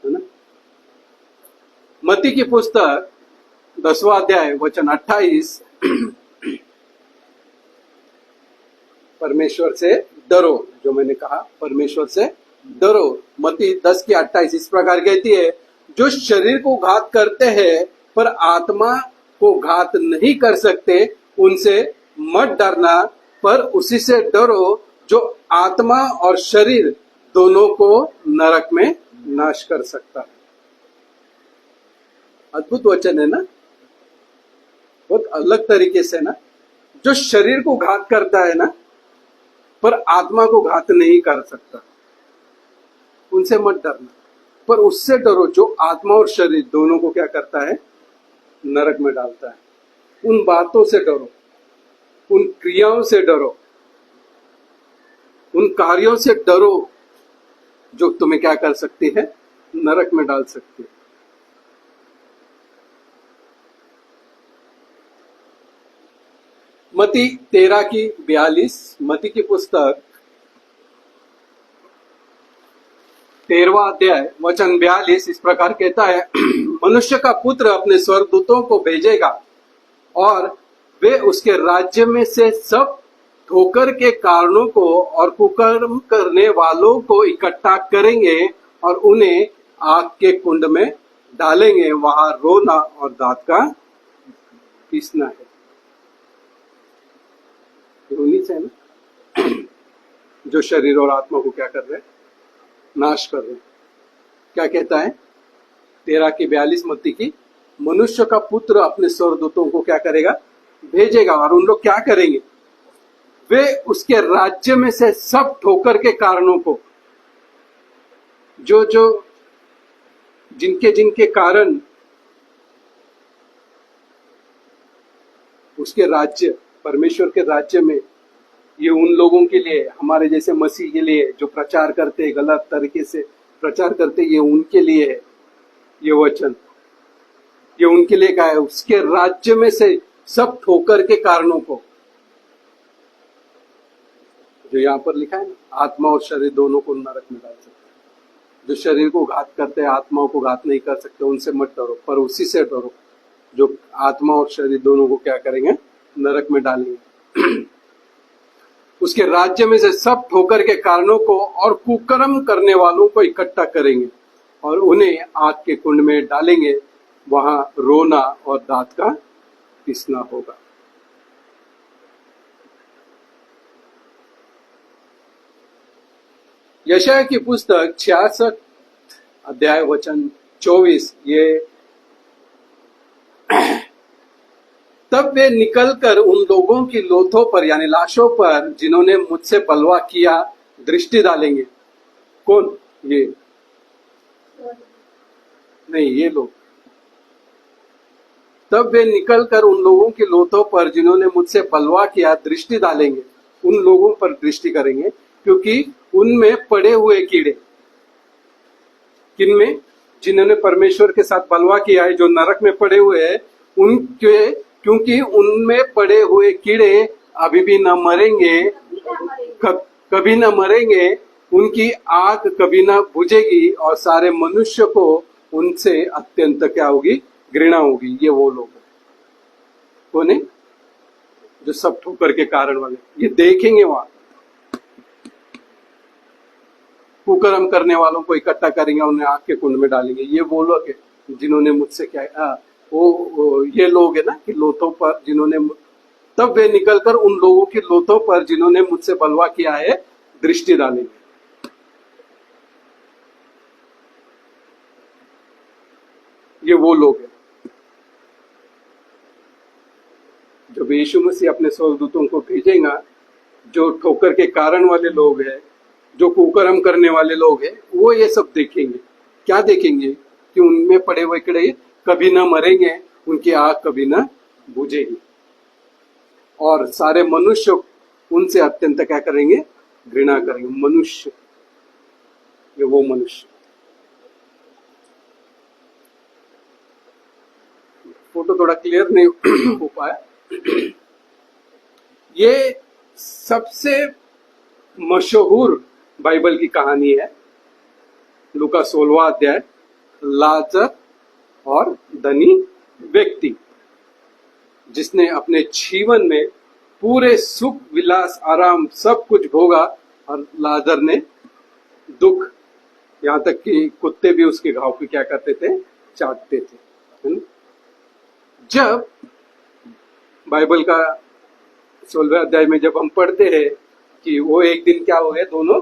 है ना। मत्ती की पुस्तक 10वां अध्याय वचन 28, परमेश्वर से डरो, जो मैंने कहा परमेश्वर से डरो। मत्ती 10:28 इस प्रकार कहती है, जो शरीर को घात करते हैं पर आत्मा को घात नहीं कर सकते उनसे मत डरना, पर उसी से डरो जो आत्मा और शरीर दोनों को नरक में नाश कर सकता है। अद्भुत वचन है ना, बहुत अलग तरीके से ना। जो शरीर को घात करता है ना, पर आत्मा को घात नहीं कर सकता, उनसे मत डरना, पर उससे डरो जो आत्मा और शरीर दोनों को क्या करता है, नरक में डालता है। उन बातों से डरो, उन क्रियाओं से डरो, उन कार्यों से डरो जो तुम्हें क्या कर सकती है, नरक में डाल सकती है। मती 13:42, मती की पुस्तक 13वां अध्याय वचन 42 इस प्रकार कहता है, मनुष्य का पुत्र अपने स्वर्गदूतों को भेजेगा और वे उसके राज्य में से सब ठोकर के कारणों को और कुकर्म करने वालों को इकट्ठा करेंगे और उन्हें आग के कुंड में डालेंगे, वहां रोना और दांत का पीसना है। से ना जो शरीर और आत्मा को क्या कर रहे हैं, नाश कर रहे हैं। क्या कहता है 13:42 मत्ती की, मनुष्य का पुत्र अपने स्वर्गदूतों को क्या करेगा, भेजेगा और उन लोग क्या करेंगे, वे उसके राज्य में से सब ठोकर के कारणों को, जो जो जिनके जिनके कारण उसके राज्य, परमेश्वर के राज्य में, ये उन लोगों के लिए, हमारे जैसे मसीह के लिए जो प्रचार करते, गलत तरीके से प्रचार करते, ये उनके लिए है। ये वचन ये उनके लिए का है, उसके राज्य में से सब ठोकर के कारणों को, जो यहाँ पर लिखा है ना, आत्मा और शरीर दोनों को नरक में डाल सकते हैं। जो शरीर को घात करते हैं, आत्माओं को घात नहीं कर सकते, उनसे मत डरो, पर उसी से डरो जो आत्मा और शरीर दोनों को क्या करेंगे, नरक में डालेंगे। उसके राज्य में से सब ठोकर के कारणों को और कुकर्म करने वालों को इकट्ठा करेंगे और उन्हें आग के कुंड में डालेंगे, वहां रोना और दांत का पीसना होगा। यशायाह की पुस्तक 66 अध्याय वचन 24, ये तब वे निकलकर उन लोगों की लोथों पर यानी लाशों पर जिन्होंने मुझसे बलवा किया दृष्टि डालेंगे। कौन? ये नहीं, ये लोग। तब वे निकलकर उन लोगों की लोथों पर जिन्होंने मुझसे बलवा किया दृष्टि डालेंगे, उन लोगों पर दृष्टि करेंगे, क्योंकि उनमें पड़े हुए कीड़े, किनमें? जिन्होंने परमेश्वर के साथ बलवा किया है, जो नरक में पड़े हुए हैं, उनके, क्योंकि उनमें पड़े हुए कीड़े अभी भी न मरेंगे, कभी न मरेंगे, उनकी आग कभी न बुझेगी और सारे मनुष्य को उनसे अत्यंत क्या होगी, घृणा होगी। ये वो लोग कौन है? जो सब ठोकर के कारण वाले, ये देखेंगे वहां कुकर्म करने वालों को इकट्ठा करेंगे, उन्हें आग के कुंड में डालेंगे। ये वो लोग है जिन्होंने मुझसे क्या, वो ये लोग है ना कि लोथों पर जिन्होंने, तब वे निकलकर उन लोगों की लोथों पर जिन्होंने मुझसे बलवा किया है दृष्टि डालेंगे। ये वो लोग हैं जब यीशु मसीह अपने स्वर्गदूतों को भेजेगा, जो ठोकर के कारण वाले लोग हैं, जो कुकर्म करने वाले लोग हैं, वो ये सब देखेंगे। क्या देखेंगे? कि उनमें पड़े हुए कीड़े कभी ना मरेंगे, उनकी आग कभी ना बुझेगी और सारे मनुष्य उनसे अत्यंत क्या करेंगे, घृणा करेंगे। मनुष्य, ये वो मनुष्य। फोटो थोड़ा क्लियर नहीं हो पाया। ये सबसे मशहूर बाइबल की कहानी है, लूका 16वां अध्याय, लाजर और धनी व्यक्ति, जिसने अपने जीवन में पूरे सुख विलास आराम सब कुछ भोगा और लाजर ने दुख, यहाँ तक कि कुत्ते भी उसके घाव की क्या करते थे, चाटते थे। जब बाइबल का 16वें अध्याय में जब हम पढ़ते हैं कि वो एक दिन क्या हो गए, दोनों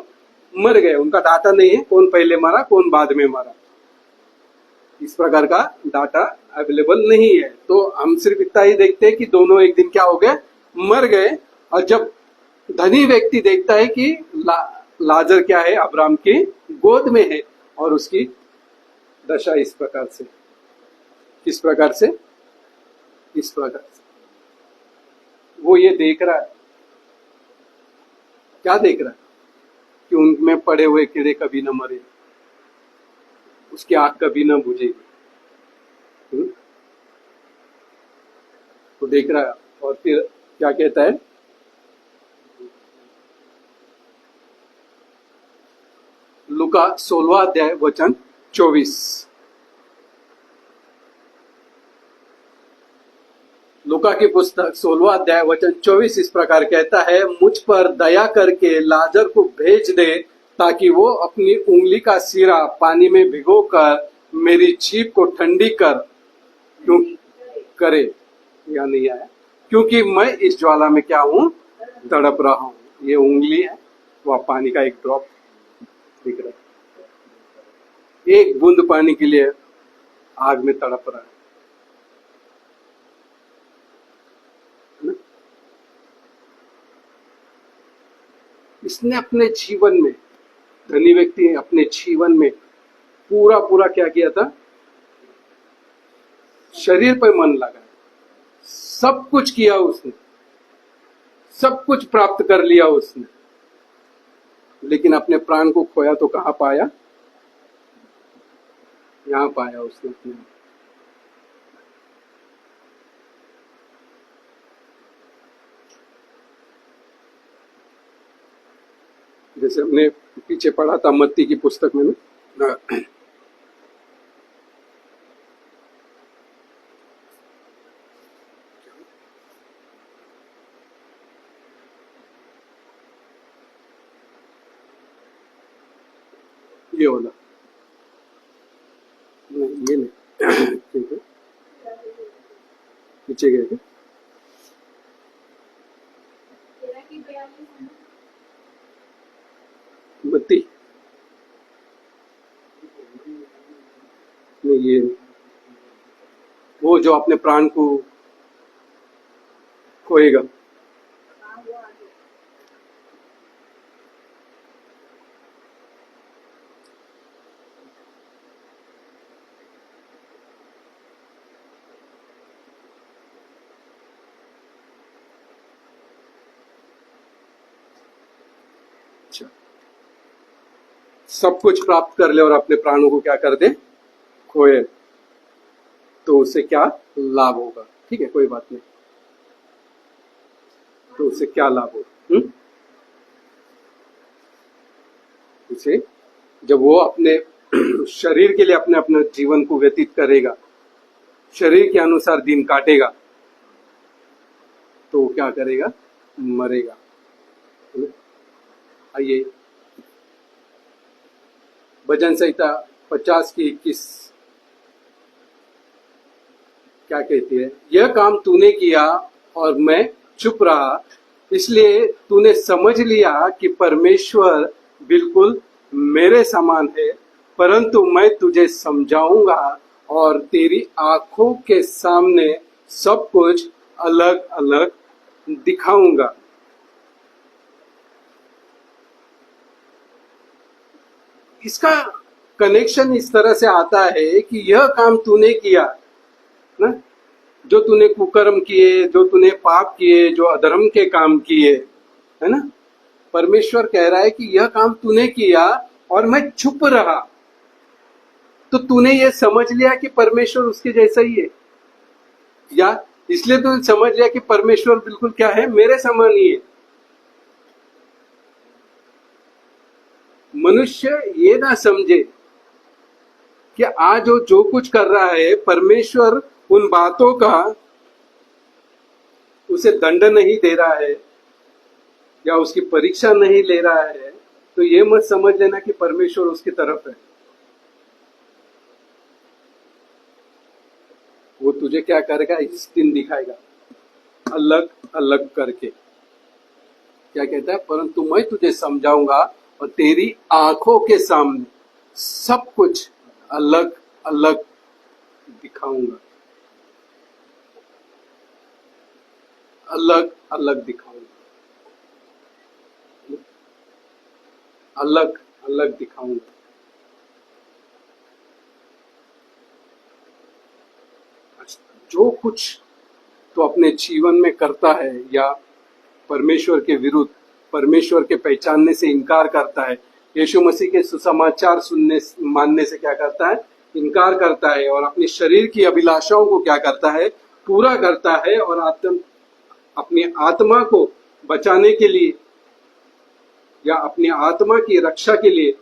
मर गए, उनका डाटा नहीं है कौन पहले मरा कौन बाद में मरा, इस प्रकार का डाटा अवेलेबल नहीं है। तो हम सिर्फ इतना ही देखते हैं कि दोनों एक दिन क्या हो गए, मर गए। और जब धनी व्यक्ति देखता है कि लाजर क्या है, अब्राहम की गोद में है, और उसकी दशा इस प्रकार से, किस प्रकार से, इस प्रकार से वो ये देख रहा है, क्या देख रहा है कि उनमें पड़े हुए कीड़े कभी न मरे, उसकी आंख कभी न बुझेगी। तो देख रहा है, और फिर क्या कहता है, लूका 16वां अध्याय वचन 24। लूका की पुस्तक 16वां अध्याय वचन 24 इस प्रकार कहता है, मुझ पर दया करके लाजर को भेज दे ताकि वो अपनी उंगली का सिरा पानी में भिगोकर मेरी जीभ को ठंडी कर, क्यों करे, या नहीं आया, क्योंकि मैं इस ज्वाला में क्या हूं, तड़प रहा हूं। ये उंगली है, वह पानी का एक ड्रॉप दिख रहा है, एक बूंद पानी के लिए आग में तड़प रहा है। इसने अपने जीवन में, धनी व्यक्ति ने अपने जीवन में पूरा पूरा क्या किया था, शरीर पर मन लगाया, सब कुछ किया उसने, सब कुछ प्राप्त कर लिया उसने, लेकिन अपने प्राण को खोया तो कहां पाया, यहां पाया उसने अपने। जैसे हमने पीछे पढ़ा था मत्ती की पुस्तक में ना, ये वाला नहीं, ये नहीं ठीक है, पीछे गए थे, मत्ती नहीं, ये वो जो अपने प्राण को खोएगा, अच्छा, सब कुछ प्राप्त कर ले और अपने प्राणों को क्या कर दे, खोए, तो उसे क्या लाभ होगा, ठीक है, कोई बात नहीं, तो उसे क्या लाभ होगा, उसे जब वो अपने शरीर के लिए अपने अपने जीवन को व्यतीत करेगा, शरीर के अनुसार दिन काटेगा, तो वो क्या करेगा, मरेगा। आइए भजन संहिता 50 की 21 क्या कहती है, यह काम तूने किया और मैं चुप रहा, इसलिए तूने समझ लिया कि परमेश्वर बिल्कुल मेरे समान है, परंतु मैं तुझे समझाऊंगा और तेरी आंखों के सामने सब कुछ अलग अलग दिखाऊंगा। इसका कनेक्शन इस तरह से आता है कि यह काम तूने किया ना, जो तूने कुकर्म किए, जो तूने पाप किए, जो अधर्म के काम किए, है ना, परमेश्वर कह रहा है कि यह काम तूने किया और मैं चुप रहा, तो तूने ये समझ लिया कि परमेश्वर उसके जैसा ही है, या इसलिए तूने समझ लिया कि परमेश्वर बिल्कुल क्या है, मेरे समान ही है। मनुष्य ये ना समझे कि आज वो जो कुछ कर रहा है, परमेश्वर उन बातों का उसे दंड नहीं दे रहा है या उसकी परीक्षा नहीं ले रहा है, तो ये मत समझ लेना कि परमेश्वर उसकी तरफ है। वो तुझे क्या करेगा, इस दिन दिखाएगा। अलग अलग करके। क्या कहता है? परंतु मैं तुझे समझाऊंगा और तेरी आंखों के सामने सब कुछ अलग अलग दिखाऊंगा, अलग अलग दिखाऊंगा, अलग अलग दिखाऊंगा। जो कुछ तो अपने जीवन में करता है या परमेश्वर के विरुद्ध, परमेश्वर के पहचानने से इनकार करता है, यीशु मसीह के सुसमाचार सुनने मानने से क्या करता है? इनकार करता है, और अपने शरीर की अभिलाषाओं को क्या करता है? पूरा करता है, और अपनी आत्मा को बचाने के लिए या अपनी आत्मा की रक्षा के लिए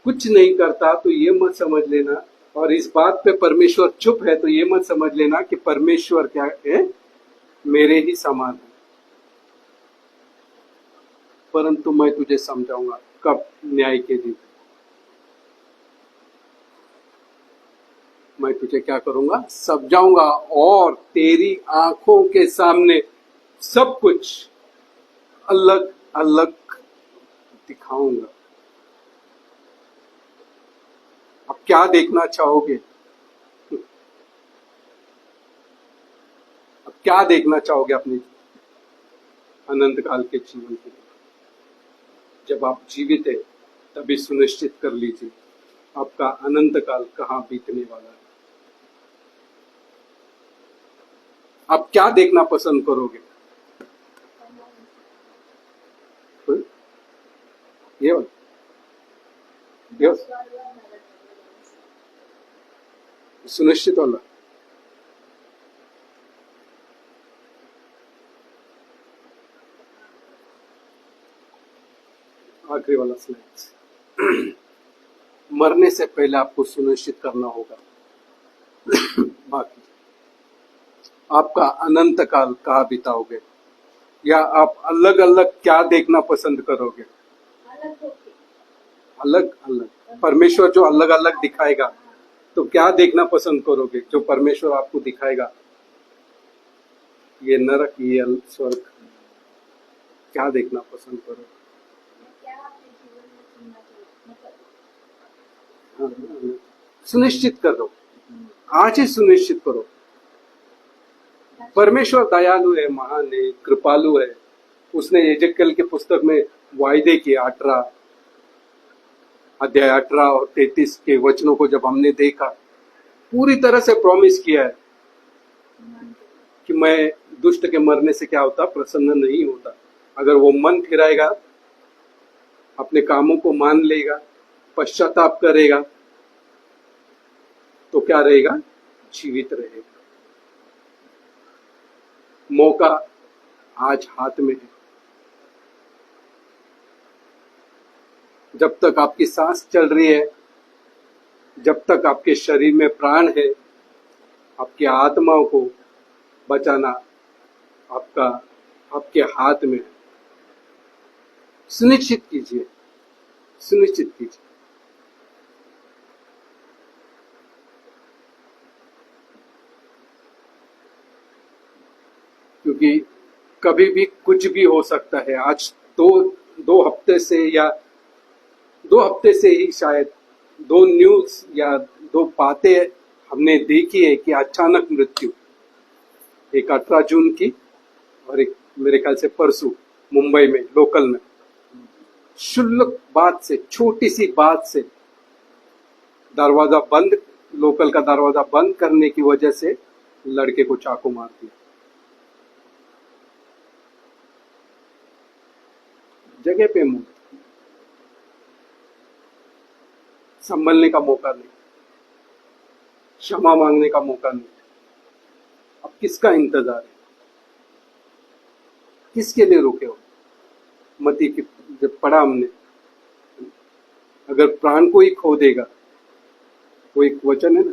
कुछ नहीं करता, तो ये मत समझ लेना, और इस बात पे परमेश्वर चुप है तो ये मत समझ लेना कि परमेश्वर क्या है? मेरे ही समान है। परंतु मैं तुझे समझाऊंगा कब? न्याय के दिन। मैं तुझे क्या करूंगा? समझाऊंगा, और तेरी आंखों के सामने सब कुछ अलग अलग दिखाऊंगा। अब क्या देखना चाहोगे? अब क्या देखना चाहोगे अपने अनंत काल के जीवन के लिए? जब आप जीवित है तभी सुनिश्चित कर लीजिए आपका अनंत काल कहाँ बीतने वाला है। आप क्या देखना पसंद करोगे? ये सुनिश्चित वाला। आखिरी वाला स्लाइड। मरने से पहले आपको सुनिश्चित करना होगा बाकी आपका अनंत काल कहाँ बिताओगे, या आप अलग अलग क्या देखना पसंद करोगे? अलग अलग। परमेश्वर जो अलग अलग दिखाएगा, तो क्या देखना पसंद करोगे जो परमेश्वर आपको दिखाएगा? ये नरक, ये स्वर्ग, क्या देखना पसंद करोगे? सुनिश्चित करो, आज ही सुनिश्चित करो। परमेश्वर दयालु है, महान है, कृपालु है। उसने यजकेल के पुस्तक में वायदे किए 18 अध्याय 18 और 33 के वचनों को जब हमने देखा, पूरी तरह से प्रॉमिस किया है कि मैं दुष्ट के मरने से क्या होता? प्रसन्न नहीं होता। अगर वो मन फिराएगा, अपने कामों को मान लेगा, पश्चाताप करेगा, तो क्या रहेगा? जीवित रहेगा। मौका आज हाथ में है। जब तक आपकी सांस चल रही है, जब तक आपके शरीर में प्राण है, आपकी आत्माओं को बचाना आपके हाथ में है। सुनिश्चित कीजिए, सुनिश्चित कीजिए। क्योंकि कभी भी कुछ भी हो सकता है। आज दो हफ्ते से या 2 हफ्ते से ही शायद 2 न्यूज या 2 बातें हमने देखी है कि अचानक मृत्यु, एक 18 जून की और एक मेरे ख्याल से परसों मुंबई में लोकल में, शुल्लक बात से, छोटी सी बात से दरवाजा बंद, लोकल का दरवाजा बंद करने की वजह से लड़के को चाकू मार दिया। जगह पे मौत, संभलने का मौका नहीं, क्षमा मांगने का मौका नहीं। अब किसका इंतजार है? किसके लिए रुके हो? मती की जब पढ़ा हमने, अगर प्राण को ही खो देगा, वो एक वचन है ना,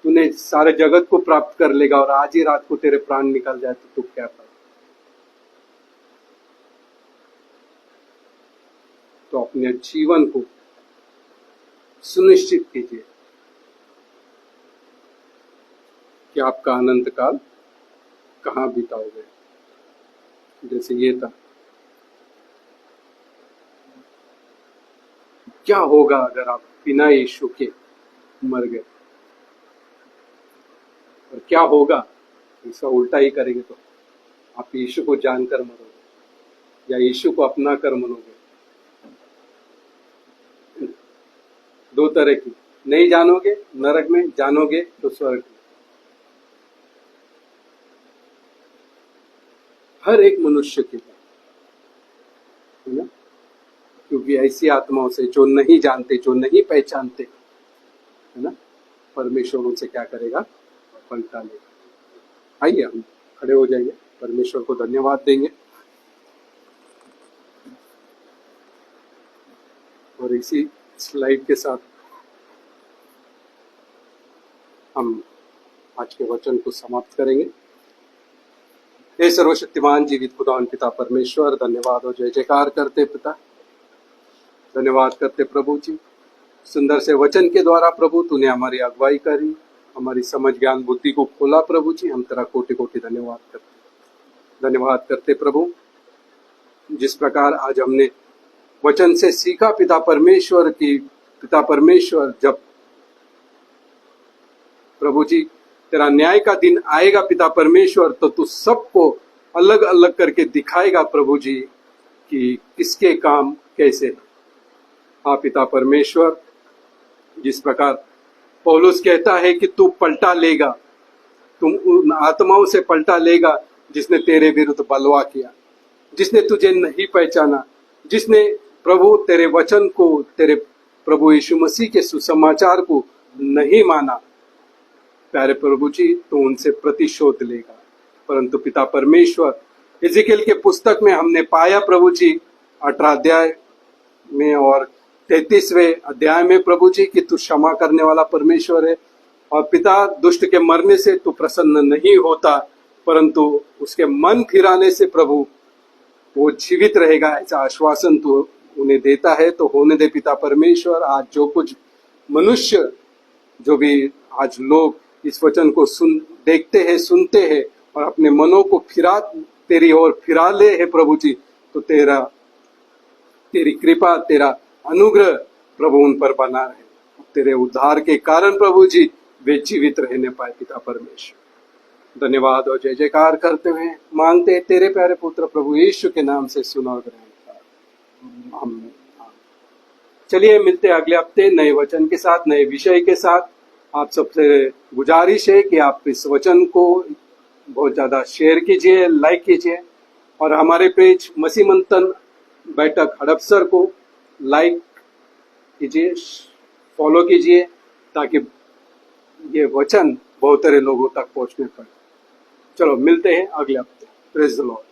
तूने सारे जगत को प्राप्त कर लेगा और आज ही रात को तेरे प्राण निकल जाए तो तू क्या कर? तो अपने जीवन को सुनिश्चित कीजिए कि आपका अनंत काल कहाँ बिताओगे? जैसे ये था, क्या होगा अगर आप बिना यीशु के मर गए? और क्या होगा इसका उल्टा ही करेंगे तो आप यीशु को जानकर मरोगे या यीशु को अपना कर मरोगे? दो तरह की, नहीं जानोगे नरक में, जानोगे तो स्वर्ग में। हर एक मनुष्य के लिए, है ना? क्योंकि ऐसी आत्माओं से जो नहीं जानते, जो नहीं पहचानते, है ना, परमेश्वर उनसे क्या करेगा? पलटा लेगा। आइए हम खड़े हो जाइए, परमेश्वर को धन्यवाद देंगे और इसी स्लाइड के साथ हम आज के वचन को समाप्त करेंगे। हे सर्वशक्तिमान जीवित खुदावन पिता परमेश्वर, धन्यवाद और जय जयकार करते पिता, धन्यवाद करते प्रभु जी, सुंदर से वचन के द्वारा प्रभु तूने हमारी अगुवाई करी, हमारी समझ ज्ञान बुद्धि को खोला प्रभु जी। हम तेरा कोटि कोटि धन्यवाद करते प्रभु। जिस प्रकार आज हमने वचन से सीखा पिता परमेश्वर की, पिता परमेश्वर जब प्रभु जी तेरा न्याय का दिन आएगा पिता परमेश्वर, तो तू सबको अलग अलग करके दिखाएगा प्रभु जी कि किसके काम कैसे। हाँ पिता परमेश्वर, जिस प्रकार पौलुस कहता है कि तू पलटा लेगा, तुम उन आत्माओं से पलटा लेगा जिसने तेरे विरुद्ध बलवा किया, जिसने तुझे नहीं पहचाना, जिसने प्रभु तेरे वचन को, तेरे प्रभु यीशु मसीह के सुसमाचार को नहीं माना। प्यारे प्रभु जी, तो उनसे प्रतिशोध लेगा। परंतु पिता परमेश्वर, इज़ेकिएल के पुस्तक में हमने पाया प्रभु जी 18 अध्याय में और 33वें अध्याय में प्रभु जी कि तू क्षमा करने वाला परमेश्वर है, और पिता दुष्ट के मरने से तू प्रसन्न नहीं होता, परंतु उसके मन फिराने से प्रभु वो जीवित रहेगा, ऐसा आश्वासन तू उन्हें देता है। तो होने दे पिता परमेश्वर, आज जो कुछ मनुष्य, जो भी आज लोग इस वचन को देखते हैं, सुनते हैं और अपने मनों को तेरी ओर फिरा ले है प्रभु जी, तो तेरी कृपा, तेरा अनुग्रह प्रभु उन पर बना रहे, तेरे उद्धार के कारण प्रभु जी वे जीवित रहने पाए पिता परमेश्वर। धन्यवाद और जय जयकार करते हुए मांगते हैं तेरे प्यारे पुत्र प्रभु यीशु के नाम से सुना और ग्रहण कर। आमीन। चलिए मिलते हैं अगले हफ्ते नए वचन के साथ, नए विषय के साथ। आप सबसे गुजारिश है कि आप इस वचन को बहुत ज्यादा शेयर कीजिए, लाइक कीजिए, और हमारे पेज मसीह मंथन बैठक हड़पसर को लाइक कीजिए, फॉलो कीजिए, ताकि ये वचन बहुत सारे लोगों तक पहुंचने पाए। चलो मिलते हैं अगले हफ्ते। Praise the Lord.